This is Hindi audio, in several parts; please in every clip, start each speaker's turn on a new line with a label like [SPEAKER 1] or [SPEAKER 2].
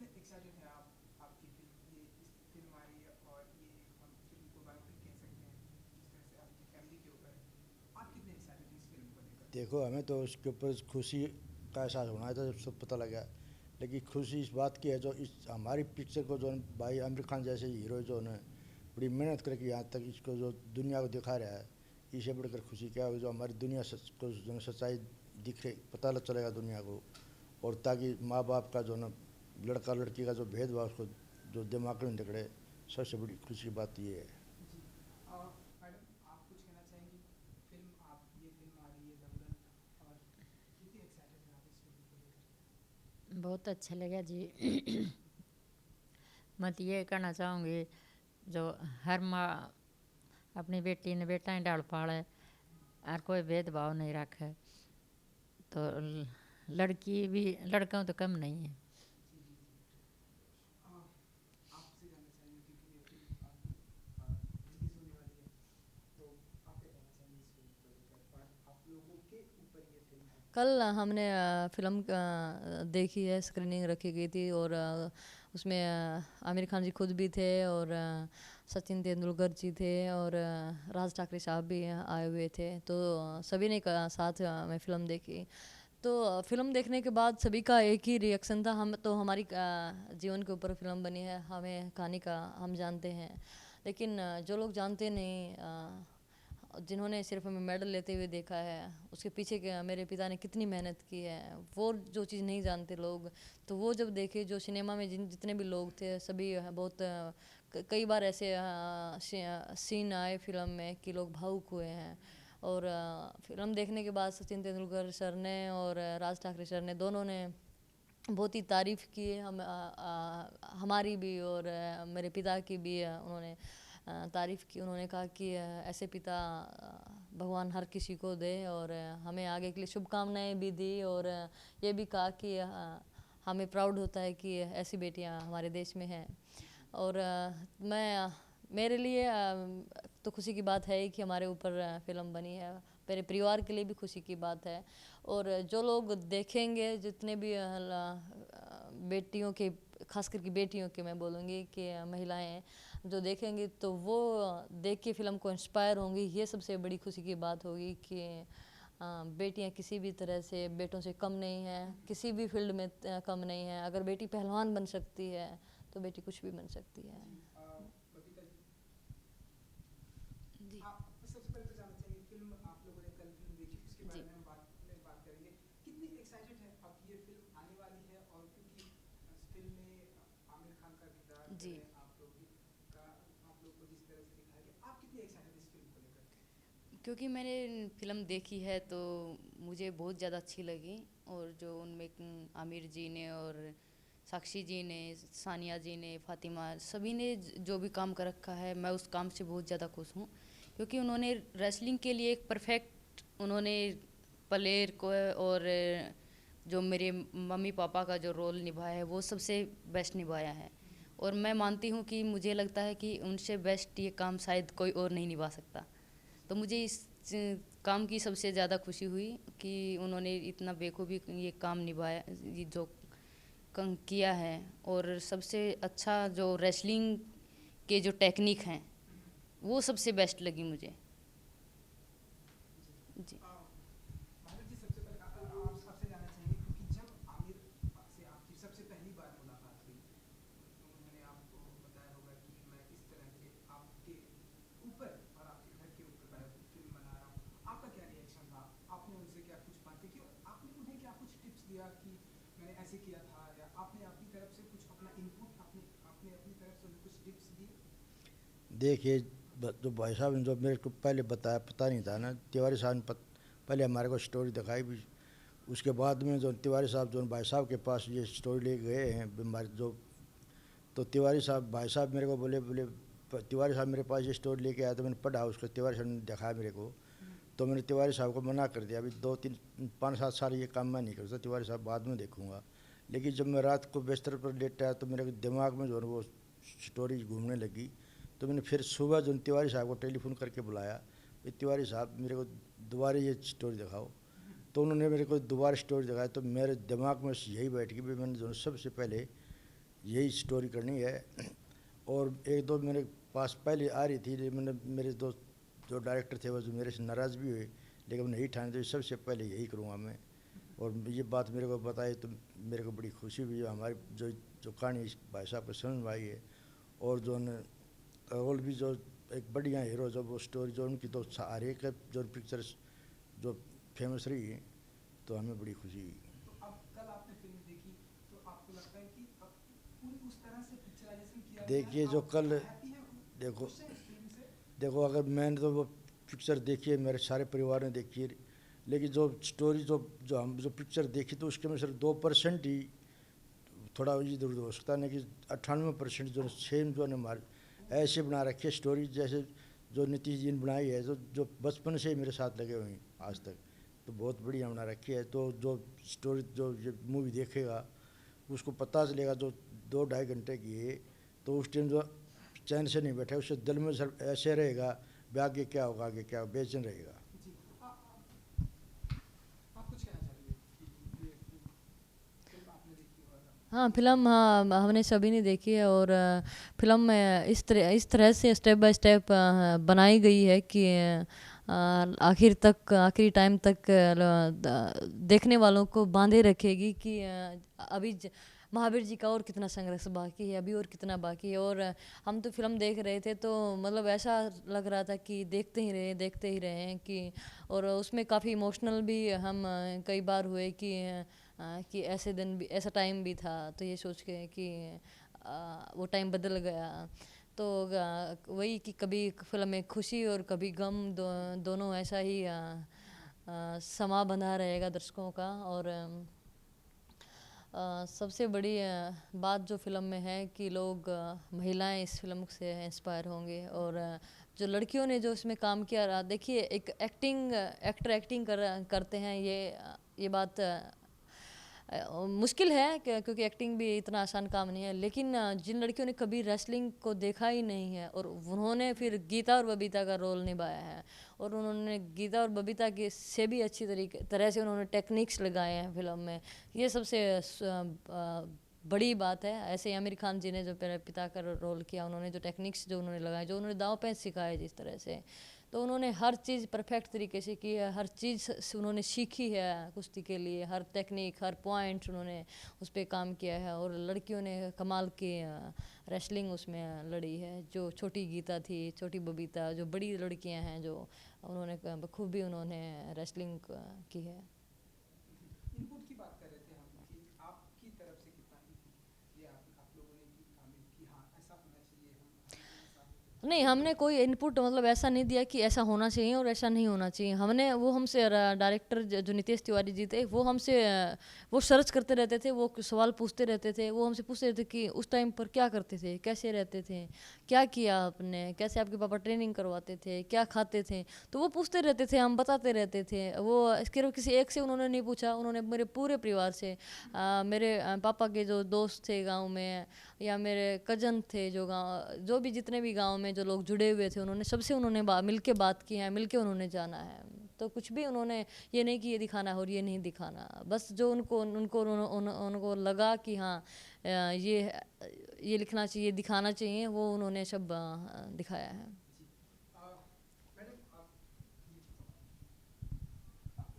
[SPEAKER 1] कितने एक्साइटेड हैं आप? आपकी फिल्म ये इस फिल्म आ रही है और ये हम फिल्म को बायोपिक कह सकते हैं जिस तरह से आपकी फैमिली के ऊपर है। आप कितने एक्साइटेड हैं इस फिल्म को लेकर?
[SPEAKER 2] देखो, हमें तो उसके ऊपर खुशी का एहसास होना है तो जब सब पता लगा। लेकिन खुशी इस बात की है जो इस हमारी पिक्चर को जो भाई आमिर खान जैसे हीरो जो ने बड़ी मेहनत करके यहाँ तक इसको जो दुनिया को दिखा रहा है, इससे बढ़कर खुशी क्या होगी जो हमारी दुनिया को जो सच्चाई दिखे, पता चलेगा दुनिया को। और ताकि माँ बाप का जो ना लड़का लड़की का जो भेदभाव उसको जो दिमाग में निकले, सबसे बड़ी खुशी की बात ये है।
[SPEAKER 1] जी। मैडम, आप कुछ कहना चाहेंगी? फिल्म आप ये फिल्म आ रही है दंगल, और कितनी एक्साइटेड हैं आप इस फिल्म को लेकर?
[SPEAKER 3] बहुत अच्छा लगा जी। मैं तो ये कहना चाहूँगी, जो हर माँ अपनी बेटी ने बेटा ही डाल पाले और कोई भेदभाव नहीं रखे, तो लड़की भी लड़कों तो कम नहीं है।
[SPEAKER 1] जी जी जी। आपसे जानना चाहेंगे क्योंकि ये फिल्म रिलीज होने वाली है, तो आप क्या कहना चाहेंगे इस फिल्म को लेकर और आप लोगों के ऊपर ये फिल्म है?
[SPEAKER 4] कल हमने फ़िल्म देखी है, स्क्रीनिंग रखी गई थी और उसमें आमिर खान जी खुद भी थे और सचिन तेंदुलकर जी थे और राज ठाकरे साहब भी आए हुए थे। तो सभी ने साथ में फ़िल्म देखी। तो फ़िल्म देखने के बाद सभी का एक ही रिएक्शन था, हम तो हमारी जीवन के ऊपर फ़िल्म बनी है, हमें कहानी का हम जानते हैं। लेकिन जो लोग जानते नहीं, जिन्होंने सिर्फ हमें मेडल लेते हुए देखा है, उसके पीछे के मेरे पिता ने कितनी मेहनत की है, वो जो चीज़ नहीं जानते लोग, तो वो जब देखे, जो सिनेमा में जितने भी लोग थे सभी बहुत कई बार ऐसे सीन आए फिल्म में कि लोग भावुक हुए हैं। और फिल्म देखने के बाद सचिन तेंदुलकर सर ने और राज ठाकरे सर ने दोनों ने बहुत ही तारीफ़ की है, हमारी भी और मेरे पिता की भी उन्होंने तारीफ़ की। उन्होंने कहा कि ऐसे पिता भगवान हर किसी को दे और हमें आगे के लिए शुभकामनाएं भी दी और ये भी कहा कि हमें प्राउड होता है कि ऐसी बेटियां हमारे देश में हैं। और मैं मेरे लिए तो खुशी की बात है कि हमारे ऊपर फ़िल्म बनी है, मेरे परिवार के लिए भी खुशी की बात है। और जो लोग देखेंगे, जितने भी बेटियों के, खास करके बेटियों के मैं बोलूँगी कि महिलाएं जो देखेंगी तो वो देख के फ़िल्म को इंस्पायर होंगी। ये सबसे बड़ी खुशी की बात होगी कि बेटियां किसी भी तरह से बेटों से कम नहीं हैं, किसी भी फील्ड में कम नहीं है। अगर बेटी पहलवान बन सकती है तो बेटी कुछ भी बन सकती है।
[SPEAKER 1] जी। बबीता जी,
[SPEAKER 4] जी
[SPEAKER 1] आप सबसे पहले तो जानना चाहेंगे फिल्म आप लोगों ने कल फिल्म देखी, उसके बारे
[SPEAKER 4] जी
[SPEAKER 1] में हम बात करेंगे। कितनी एक्साइटेड है अब ये फिल्म आने वाली है, और क्योंकि इस फिल्म में आमिर खान का किरदार जो
[SPEAKER 4] जी।
[SPEAKER 1] है आप लोग को जिस तरह से दिखाया गया, आप कितनी एक्साइटेड इस फिल्म को लेकर?
[SPEAKER 4] क्योंकि मैंने फ़िल्म देखी है तो मुझे बहुत ज़्यादा अच्छी लगी। और जो उनमें आमिर जी ने और साक्षी जी ने, सानिया जी ने, फातिमा, सभी ने जो भी काम कर रखा है, मैं उस काम से बहुत ज़्यादा खुश हूँ। क्योंकि उन्होंने रेसलिंग के लिए एक परफेक्ट उन्होंने प्लेयर को, और जो मेरे मम्मी पापा का जो रोल निभाया है वो सबसे बेस्ट निभाया है। और मैं मानती हूँ कि मुझे लगता है कि उनसे बेस्ट ये काम शायद कोई और नहीं निभा सकता। तो मुझे इस काम की सबसे ज़्यादा खुशी हुई कि उन्होंने इतना बेखूबी ये काम निभाया, ये जो किया है। और सबसे अच्छा जो रेसलिंग के जो टेक्निक हैं वो सबसे बेस्ट लगी मुझे।
[SPEAKER 1] जी।
[SPEAKER 4] जी
[SPEAKER 1] भारत जी, सबसे पहले आपसे जानना चाहेंगे क्योंकि जब आमिर से आपकी सबसे पहली बार मुलाकात हुई तो उन्होंने आपको बताया होगा कि मैं इस तरह के आपके ऊपर और आपके घर के ऊपर बायोपिक फिल्म बना रहा हूँ। आपका क्या रिएक्शन था? आपने उनसे क्या कुछ बातें की और आपने उन्हें क्या कुछ टिप्स दिया कि मैंने ऐसे किया था, या आपने अपनी तरफ से कुछ अपना इनपुट आपने अपनी तरफ से उन्हें कुछ टिप्स दिए?
[SPEAKER 2] देखिए, जो भाई साहब ने जो मेरे को पहले बताया, पता नहीं था ना, तिवारी साहब ने पहले हमारे को स्टोरी दिखाई भी। उसके बाद में जो तिवारी साहब जो भाई साहब के पास ये स्टोरी ले गए हैं बीमारी जो, तो तिवारी साहब भाई साहब मेरे को बोले बोले तिवारी साहब मेरे पास ये स्टोरी लेके आया, तो मैंने पढ़ा उसको, तिवारी साहब ने दिखाया मेरे को। तो मैंने तिवारी साहब को मना कर दिया, अभी 2 3 5 7 साल ये काम मैं नहीं कर सकता, तिवारी साहब बाद में देखूंगा। लेकिन जब मैं रात को बिस्तर पर लेटा तो मेरे दिमाग में जो है वो स्टोरी घूमने लगी। तो मैंने फिर सुबह जो तिवारी साहब को टेलीफोन करके बुलाया, भाई तिवारी साहब मेरे को दोबारा ये स्टोरी दिखाओ। तो उन्होंने मेरे को दोबारा स्टोरी दिखाई, तो मेरे दिमाग में यही बैठ गई भाई, मैंने जो सबसे पहले यही स्टोरी करनी है। और एक दो मेरे पास पहले आ रही थी, मैंने मेरे दोस्त जो डायरेक्टर थे वो जो मेरे से नाराज़ भी हुए, लेकिन नहीं ठाने तो सबसे पहले यही करूँगा मैं। और ये बात मेरे को बताई तो मेरे को बड़ी खुशी हुई। हमारी जो जो कहानी इस भाई साहब को समझ में आई है, और जो और भी जो एक बढ़िया हीरो जो वो स्टोरी जो उनकी तो हर एक जो पिक्चर्स जो फेमस रही है, तो हमें बड़ी खुशी हुई।
[SPEAKER 1] तो अब कल आपने फिल्म देखी तो आपको लगता है कि अब पूरी उस तरह से पिक्चराइजेशन किया गया है,
[SPEAKER 2] देखिए जो
[SPEAKER 1] आप
[SPEAKER 2] कल
[SPEAKER 1] हैप्पी हैं
[SPEAKER 2] देखो
[SPEAKER 1] खुश हैं इस फिल्म से?
[SPEAKER 2] देखो अगर मैंने तो वो पिक्चर देखी है, मेरे सारे परिवार ने देखी है, लेकिन जो स्टोरी जो हम जो पिक्चर देखी तो उसके में सिर्फ 2% ही थोड़ा इधर उधर हो सकता है, नहीं कि 98% जो सेम जो ने हमारे ऐसे बना रखी है स्टोरी, जैसे जो नीतीश जी ने बनाई है, जो बचपन से ही मेरे साथ लगे हुए हैं आज तक, तो बहुत बढ़िया बना रखी है। तो जो स्टोरी जो ये मूवी देखेगा उसको पता चलेगा, जो 2-2.5 घंटे की है, तो उस टाइम जो चैन से नहीं बैठा, उससे दिल में सर ऐसे रहेगा भी आगे क्या होगा, आगे क्या होगा, बेचैन रहेगा।
[SPEAKER 1] जी आप कुछ कहना चाहेंगे कि ये फिल्म आपने देखी और
[SPEAKER 4] हाँ, फिल्म हाँ हमने सभी ने देखी है। और फिल्म में इस तरह से स्टेप बाय स्टेप बनाई गई है कि आखिरी टाइम तक देखने वालों को बांधे रखेगी कि अभी महावीर जी का और कितना संघर्ष बाकी है, अभी और कितना बाकी है। और हम तो फिल्म देख रहे थे तो मतलब ऐसा लग रहा था कि देखते ही रहे हैं कि, और उसमें काफ़ी इमोशनल भी हम कई बार हुए कि ऐसे दिन भी, ऐसा टाइम भी था, तो ये सोच के कि वो टाइम बदल गया। तो वही कि कभी फिल्म में खुशी और कभी गम दोनों ऐसा ही समा बंधा रहेगा दर्शकों का। और सबसे बड़ी बात जो फिल्म में है कि लोग महिलाएं इस फिल्म से इंस्पायर होंगे। और जो लड़कियों ने जो इसमें काम किया, देखिए एक एक्टर एक्टिंग करते हैं, ये बात मुश्किल है क्योंकि एक्टिंग भी इतना आसान काम नहीं है। लेकिन जिन लड़कियों ने कभी रेसलिंग को देखा ही नहीं है और उन्होंने फिर गीता और बबीता का रोल निभाया है, और उन्होंने गीता और बबीता के से भी अच्छी तरह से उन्होंने टेक्निक्स लगाए हैं फिल्म में, ये सबसे बड़ी बात है। ऐसे ही आमिर खान जी ने जो पिता का रोल किया, उन्होंने जो टेक्निक्स जो उन्होंने लगाए, जो उन्होंने दांव पेंच सिखाए जिस तरह से, तो उन्होंने हर चीज़ परफेक्ट तरीके से की है, हर चीज़ उन्होंने सीखी है कुश्ती के लिए, हर टेक्निक हर पॉइंट उन्होंने उस पर काम किया है। और लड़कियों ने कमाल की रेसलिंग उसमें लड़ी है, जो छोटी गीता थी, छोटी बबीता, जो बड़ी लड़कियां हैं, जो उन्होंने बखूबी उन्होंने रेसलिंग की है।
[SPEAKER 1] इनपुट की बात कर रहे थे हम कि आपकी तरफ से कितना इनपुट ये आप लोगों ने कि हाँ ऐसा होना चाहिए, हम
[SPEAKER 4] नहीं, हमने कोई इनपुट मतलब ऐसा नहीं दिया कि ऐसा होना चाहिए और ऐसा नहीं होना चाहिए। वो हमसे डायरेक्टर जो नितेश तिवारी जी थे, वो हमसे वो सर्च करते रहते थे, वो सवाल पूछते रहते थे, वो हमसे पूछते रहते कि उस टाइम पर क्या करते थे, कैसे रहते थे, क्या किया आपने, कैसे आपके पापा ट्रेनिंग करवाते थे, क्या खाते थे, तो वो पूछते रहते थे, हम बताते रहते थे। वो सिर्फ किसी एक से उन्होंने नहीं पूछा, उन्होंने मेरे पूरे परिवार से, मेरे पापा के जो दोस्त थे गाँव में, या मेरे कजन थे जो भी जितने भी गांव में जो लोग जुड़े हुए थे, उन्होंने सबसे उन्होंने मिल के बात की है, मिल के उन्होंने जाना है। तो कुछ भी उन्होंने ये नहीं कि ये दिखाना है और ये नहीं दिखाना, बस जो उनको लगा कि हाँ ये लिखना चाहिए, दिखाना चाहिए, वो उन्होंने सब दिखाया है।
[SPEAKER 1] मैडम आप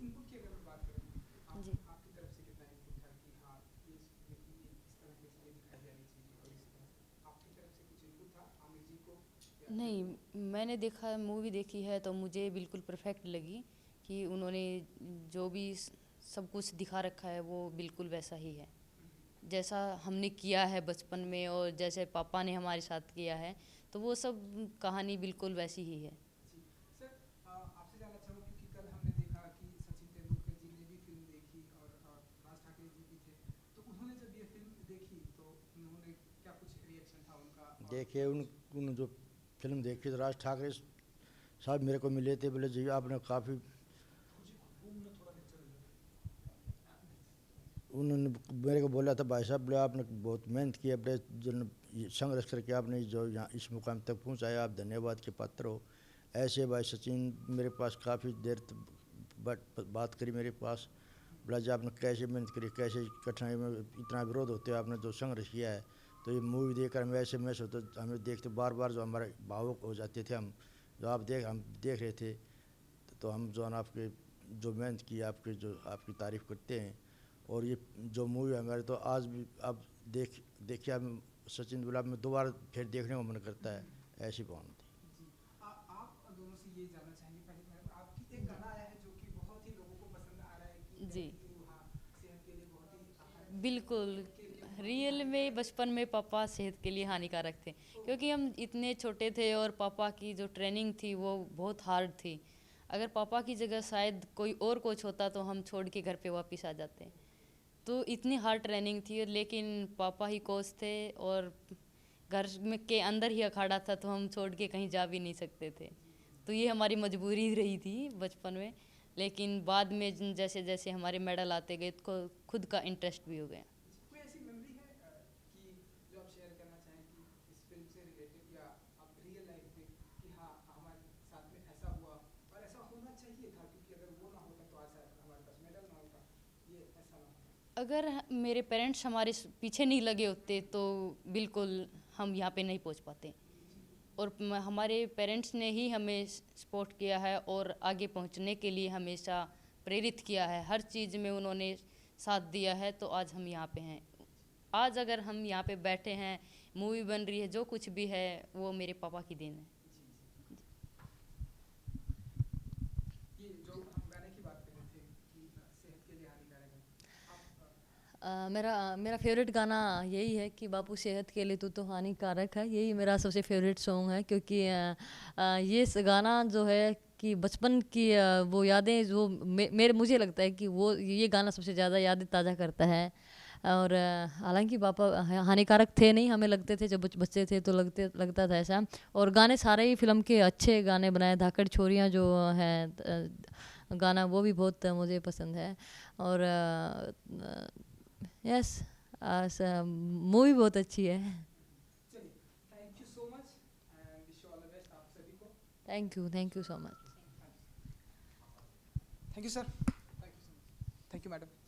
[SPEAKER 1] इनपुट की अगर बात करें
[SPEAKER 4] जी।
[SPEAKER 1] आपकी तरफ से कितना इनपुट था कि हाँ ये इस तरह के इसलिए दिखाई जानी चाहिए, और इस तरह आपकी तरफ से कुछ इनपुट था आमिर जी को?
[SPEAKER 5] नहीं, मैंने देखा, मूवी देखी है तो मुझे बिल्कुल परफेक्ट लगी कि उन्होंने जो भी सब कुछ दिखा रखा है वो बिल्कुल वैसा ही है जैसा हमने किया है बचपन में, और जैसे पापा ने हमारे साथ किया है, तो वो सब कहानी बिल्कुल वैसी ही है।
[SPEAKER 1] जी सर, आपसे जानना चाहूँगा क्योंकि कल हमने देखा कि सचिन तेंदुलकर जी ने भी फिल्म देखी और राज ठाकरे जी भी थे, तो उन्होंने जब ये फिल्म देखी तो उन्होंने क्या कुछ रिएक्शन था उनका?
[SPEAKER 2] देखिए उन जो फिल्म देखी तो राज ठाकरे साहब मेरे को मिले थे, बोले जी आपने काफ़ी, उन्होंने मेरे को बोला था भाई साहब, बोले आपने बहुत मेहनत की, अपने जो संघर्ष करके आपने जो यहाँ इस मुकाम तक पहुँचाया, आप धन्यवाद के पात्र हो। ऐसे भाई सचिन मेरे पास काफ़ी देर बात करी मेरे पास, बोला जी आपने कैसे मेहनत करी, कैसे कठिनाई में इतना विरोध होते हुए आपने जो संघर्ष किया है, तो ये मूवी देखकर हम ऐसे में तो हमें देखते बार बार जो हमारे भावुक हो जाते थे हम, जो हम देख रहे थे, तो हम जो है ना आपके जो मेहनत की आपके जो आपकी तारीफ़ करते हैं। और ये जो मूवी हमारे तो आज भी अब देखिए हम सचिन गुलाब में दोबारा फिर देखने को मन करता है, ऐसी भावना थी।
[SPEAKER 1] जी आप दोनों से ये जानना चाहेंगे, पहले मैडम आपकी एक गाना आया है जो कि बहुत ही लोगों को पसंद आ रहा है कि
[SPEAKER 5] जी
[SPEAKER 1] हाँ सेहत के लिए बहुत ही
[SPEAKER 5] बिल्कुल रियल में बचपन में पापा सेहत के लिए हानिकारक थे, क्योंकि हम इतने छोटे थे और पापा की जो ट्रेनिंग थी वो बहुत हार्ड थी। अगर पापा की जगह शायद कोई और कोच होता तो हम छोड़ के घर पे वापस आ जाते। तो इतनी हार्ड ट्रेनिंग थी, लेकिन पापा ही कोच थे और घर में के अंदर ही अखाड़ा था, तो हम छोड़ के कहीं जा भी नहीं सकते थे। तो ये हमारी मजबूरी रही थी बचपन में, लेकिन बाद में जैसे जैसे हमारे मेडल आते गए तो खुद का इंटरेस्ट भी हो गया।
[SPEAKER 1] कोई ऐसी मेमोरी है कि जो आप शेयर करना चाहें कि इस फिल्म से रिलेटेड या आप रियल लाइफ में कि हाँ हमारे साथ में ऐसा हुआ और ऐसा होना चाहिए था, क्योंकि अगर वो ना होता तो आज शायद हमारे पास मेडल ना होता, ये ऐसा ना होता।
[SPEAKER 5] अगर मेरे पेरेंट्स हमारे पीछे नहीं लगे होते तो बिल्कुल हम यहाँ पे नहीं पहुँच पाते, और हमारे पेरेंट्स ने ही हमें सपोर्ट किया है और आगे पहुँचने के लिए हमेशा प्रेरित किया है। हर चीज़ में उन्होंने साथ दिया है, तो आज हम यहाँ पे हैं। आज अगर हम यहाँ पे बैठे हैं, मूवी बन रही है, जो कुछ भी है वो मेरे पापा की देन है।
[SPEAKER 1] ये जो हम गाने की बात कर रहे थे कि सेहत के लिए हानिकारक है, आप
[SPEAKER 4] मेरा फेवरेट गाना यही है कि बापू सेहत के लिए तो हानिकारक है। यही मेरा सबसे फेवरेट सॉन्ग है, क्योंकि ये गाना जो है कि बचपन की वो यादें जो मुझे लगता है कि वो ये गाना सबसे ज़्यादा यादें ताज़ा करता है। और हालांकि पापा हानिकारक थे नहीं, हमें लगते थे जब बच्चे थे तो लगता था ऐसा। और गाने सारे ही फिल्म के अच्छे गाने बनाए, धाकड़ छोरियाँ जो हैं गाना वो भी बहुत मुझे पसंद है। और यस मूवी बहुत अच्छी है।
[SPEAKER 1] चलिए thank you so much and wish you all the best आप सभी को।
[SPEAKER 4] Thank you so much.
[SPEAKER 1] Thank you sir, thank you so much, thank you madam.